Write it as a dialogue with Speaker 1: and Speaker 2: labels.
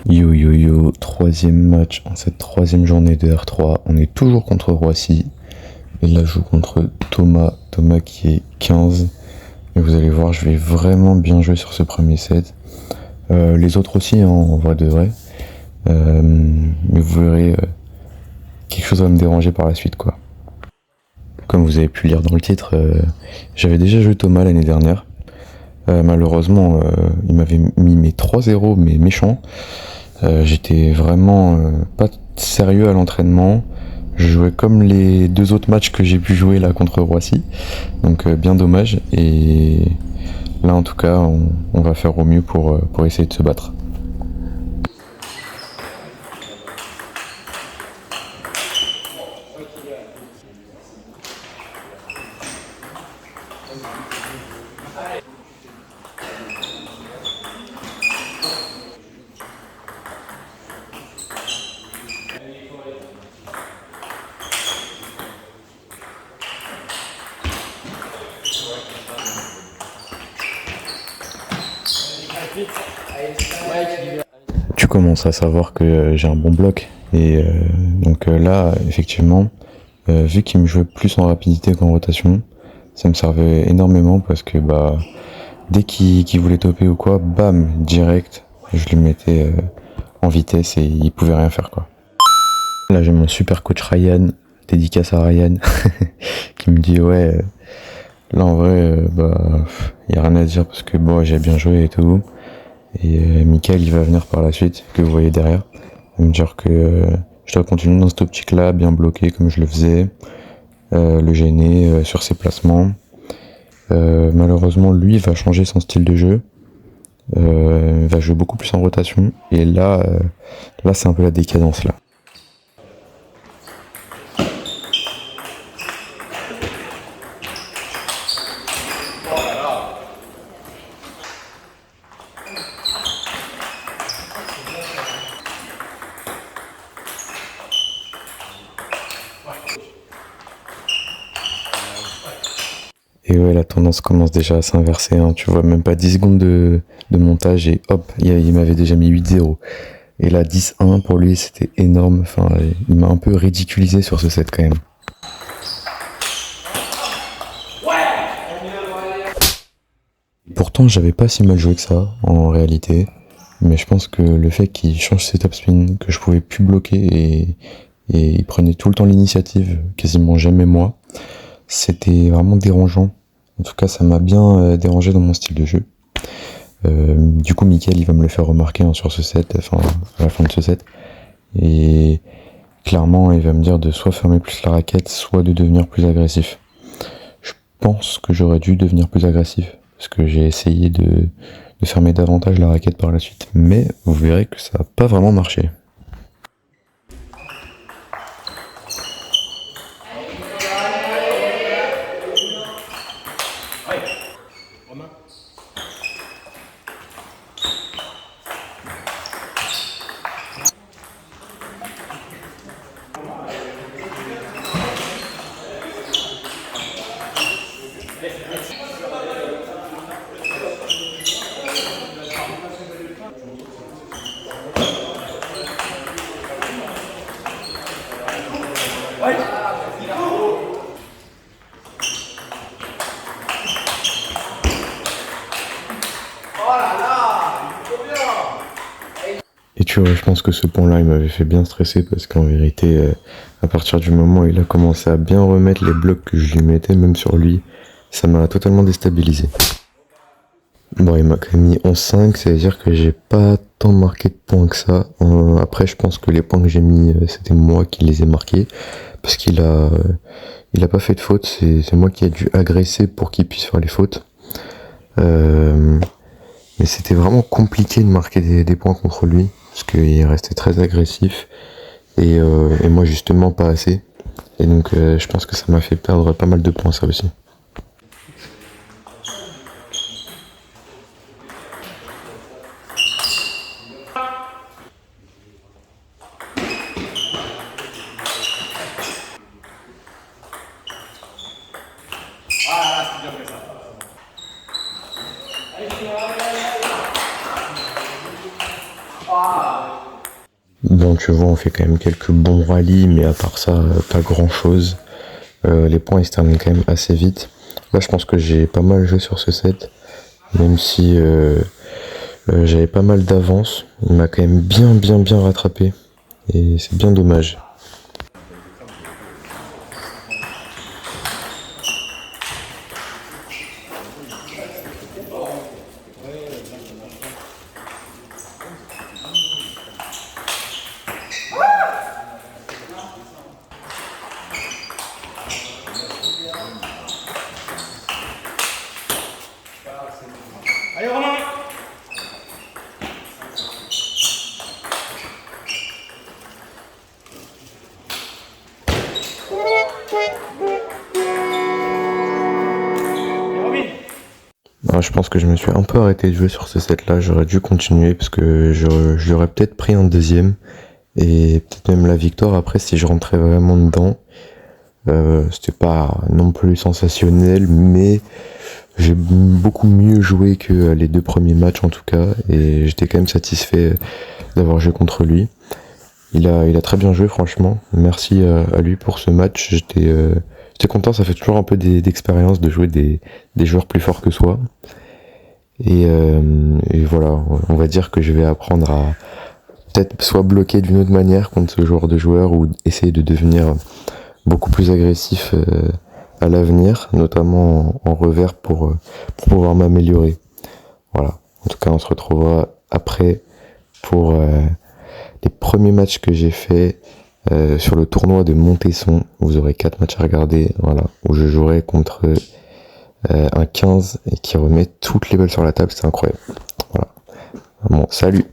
Speaker 1: Yo yo yo, troisième match en cette troisième journée de R3. On est toujours contre Roissy. Et là je joue contre Thomas qui est 15. Et vous allez voir, je vais vraiment bien jouer sur ce premier set. Les autres aussi, hein, en vrai de vrai. Mais vous verrez, quelque chose va me déranger par la suite, quoi. Comme vous avez pu lire dans le titre, j'avais déjà joué Thomas l'année dernière. Malheureusement, il m'avait mis mes 3-0, mais méchants. J'étais vraiment pas sérieux à l'entraînement. Je jouais comme les deux autres matchs que j'ai pu jouer là contre Roissy. Donc bien dommage. Et là en tout cas, on va faire au mieux pour essayer de se battre. Tu commences à savoir que j'ai un bon bloc. Et donc là, effectivement, vu qu'il me jouait plus en rapidité qu'en rotation, ça me servait énormément parce que bah dès qu'il voulait topper ou quoi, bam, direct, je lui mettais en vitesse et il pouvait rien faire, quoi. Là j'ai mon super coach Ryan, dédicace à Ryan, qui me dit ouais, là en vrai, bah y a rien à dire parce que bon j'ai bien joué et tout. Et Mickaël il va venir par la suite, que vous voyez derrière. Il va me dire que je dois continuer dans cette optique là, bien bloqué comme je le faisais, le gêner sur ses placements. Malheureusement lui il va changer son style de jeu. Il va jouer beaucoup plus en rotation. Et là, là c'est un peu la décadence là. Et ouais, la tendance commence déjà à s'inverser, hein. Tu vois, même pas 10 secondes de montage et hop, il m'avait déjà mis 8-0. Et là, 10-1 pour lui, c'était énorme. Enfin, il m'a un peu ridiculisé sur ce set quand même. Pourtant, j'avais pas si mal joué que ça, en réalité. Mais je pense que le fait qu'il change ses topspin, que je pouvais plus bloquer et il prenait tout le temps l'initiative, quasiment jamais moi, c'était vraiment dérangeant. En tout cas, ça m'a bien dérangé dans mon style de jeu. Du coup, Mickaël, il va me le faire remarquer, hein, sur ce set, enfin, à la fin de ce set. Et clairement, il va me dire de soit fermer plus la raquette, soit de devenir plus agressif. Je pense que j'aurais dû devenir plus agressif, parce que j'ai essayé de fermer davantage la raquette par la suite. Mais vous verrez que ça n'a pas vraiment marché. Et tu vois, je pense que ce point-là, il m'avait fait bien stresser parce qu'en vérité, à partir du moment où il a commencé à bien remettre les blocs que je lui mettais, même sur lui, ça m'a totalement déstabilisé. Bon, il m'a quand même mis 11-5, ça veut dire que j'ai pas tant marqué de points que ça. Après, je pense que les points que j'ai mis, c'était moi qui les ai marqués, parce qu'il a pas fait de faute, c'est moi qui ai dû agresser pour qu'il puisse faire les fautes. Mais c'était vraiment compliqué de marquer des points contre lui, parce qu'il restait très agressif, et moi justement pas assez. Et donc je pense que ça m'a fait perdre pas mal de points, ça aussi. Bon, tu vois, on fait quand même quelques bons rallyes, mais à part ça, pas grand-chose. Les points, ils se terminent quand même assez vite. Là, je pense que j'ai pas mal joué sur ce set, même si j'avais pas mal d'avance. Il m'a quand même bien rattrapé, et c'est bien dommage.
Speaker 2: Allez Romain.
Speaker 1: Alors, je pense que je me suis un peu arrêté de jouer sur ce set-là. J'aurais dû continuer parce que j'aurais peut-être pris un deuxième et peut-être même la victoire après si je rentrais vraiment dedans. C'était pas non plus sensationnel, mais j'ai beaucoup mieux joué que les 2 premiers matchs en tout cas, et j'étais quand même satisfait d'avoir joué contre lui. Il a très bien joué franchement. Merci à lui pour ce match. J'étais content, ça fait toujours un peu d'expérience de jouer des joueurs plus forts que soi. Et voilà, on va dire que je vais apprendre à peut-être soit bloquer d'une autre manière contre ce genre de joueur ou essayer de devenir beaucoup plus agressif à l'avenir, notamment en revers pour pouvoir m'améliorer. Voilà. En tout cas, on se retrouvera après pour les premiers matchs que j'ai fait sur le tournoi de Montesson. Vous aurez 4 matchs à regarder, voilà, où je jouerai contre un 15 et qui remet toutes les balles sur la table, c'est incroyable. Voilà. Bon, salut!